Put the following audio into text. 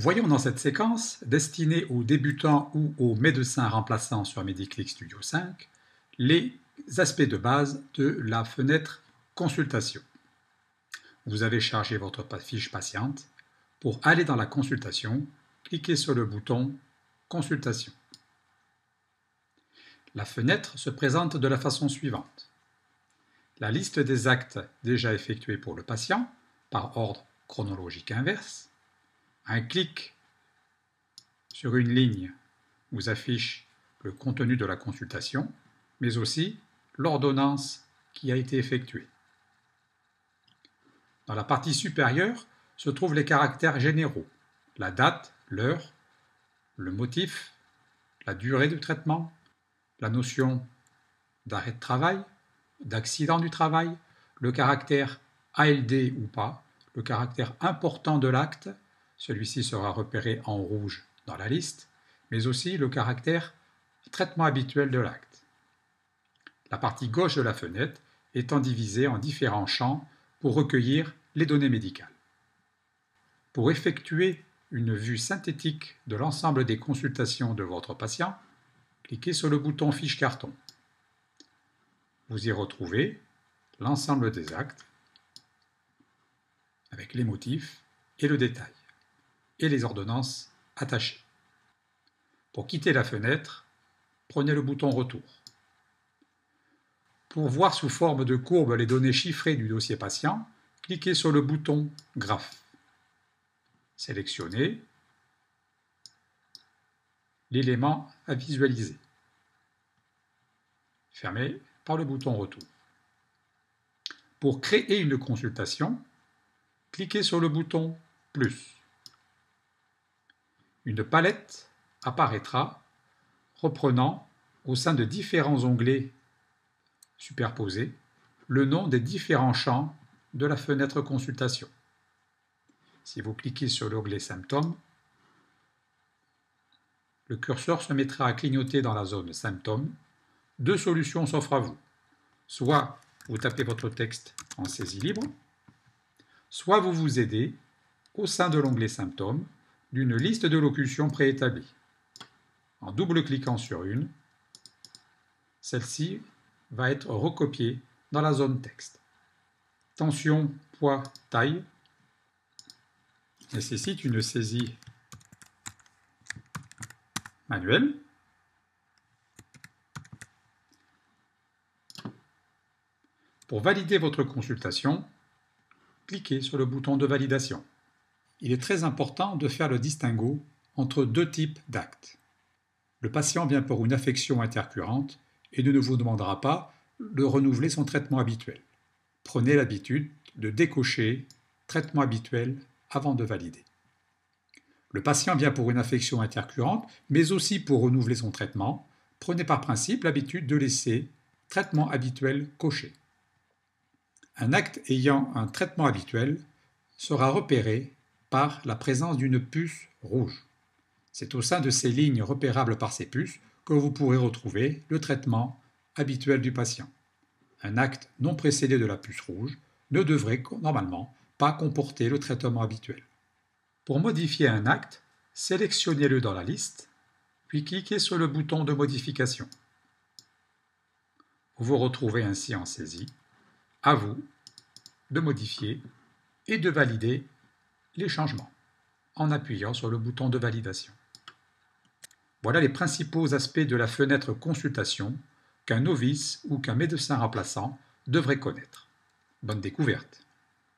Voyons dans cette séquence, destinée aux débutants ou aux médecins remplaçants sur Mediclick Studio 5, les aspects de base de la fenêtre consultation. Vous avez chargé votre fiche patiente. Pour aller dans la consultation, cliquez sur le bouton Consultation. La fenêtre se présente de la façon suivante. La liste des actes déjà effectués pour le patient, par ordre chronologique inverse. Un clic sur une ligne vous affiche le contenu de la consultation, mais aussi l'ordonnance qui a été effectuée. Dans la partie supérieure se trouvent les caractères généraux, la date, l'heure, le motif, la durée du traitement, la notion d'arrêt de travail, d'accident du travail, le caractère ALD ou pas, le caractère important de l'acte, celui-ci sera repéré en rouge dans la liste, mais aussi le caractère traitement habituel de l'acte. La partie gauche de la fenêtre étant divisée en différents champs pour recueillir les données médicales. Pour effectuer une vue synthétique de l'ensemble des consultations de votre patient, cliquez sur le bouton Fiche carton. Vous y retrouvez l'ensemble des actes avec les motifs et le détail, et les ordonnances attachées. Pour quitter la fenêtre, prenez le bouton Retour. Pour voir sous forme de courbe les données chiffrées du dossier patient, cliquez sur le bouton Graphe. Sélectionnez l'élément à visualiser. Fermez par le bouton Retour. Pour créer une consultation, cliquez sur le bouton Plus. Une palette apparaîtra reprenant, au sein de différents onglets superposés, le nom des différents champs de la fenêtre consultation. Si vous cliquez sur l'onglet Symptômes, le curseur se mettra à clignoter dans la zone Symptômes. Deux solutions s'offrent à vous. Soit vous tapez votre texte en saisie libre, soit vous vous aidez, au sein de l'onglet Symptômes, d'une liste de locutions préétablie. En double-cliquant sur une, celle-ci va être recopiée dans la zone texte. Tension, poids, taille nécessite une saisie manuelle. Pour valider votre consultation, cliquez sur le bouton de validation. Il est très important de faire le distinguo entre deux types d'actes. Le patient vient pour une affection intercurrente et ne vous demandera pas de renouveler son traitement habituel. Prenez l'habitude de décocher « Traitement habituel » avant de valider. Le patient vient pour une affection intercurrente, mais aussi pour renouveler son traitement. Prenez par principe l'habitude de laisser « Traitement habituel » coché. Un acte ayant un traitement habituel sera repéré par la présence d'une puce rouge. C'est au sein de ces lignes repérables par ces puces que vous pourrez retrouver le traitement habituel du patient. Un acte non précédé de la puce rouge ne devrait normalement pas comporter le traitement habituel. Pour modifier un acte, sélectionnez-le dans la liste, puis cliquez sur le bouton de modification. Vous vous retrouvez ainsi en saisie. À vous de modifier et de valider les changements en appuyant sur le bouton de validation. Voilà les principaux aspects de la fenêtre consultation qu'un novice ou qu'un médecin remplaçant devrait connaître. Bonne découverte!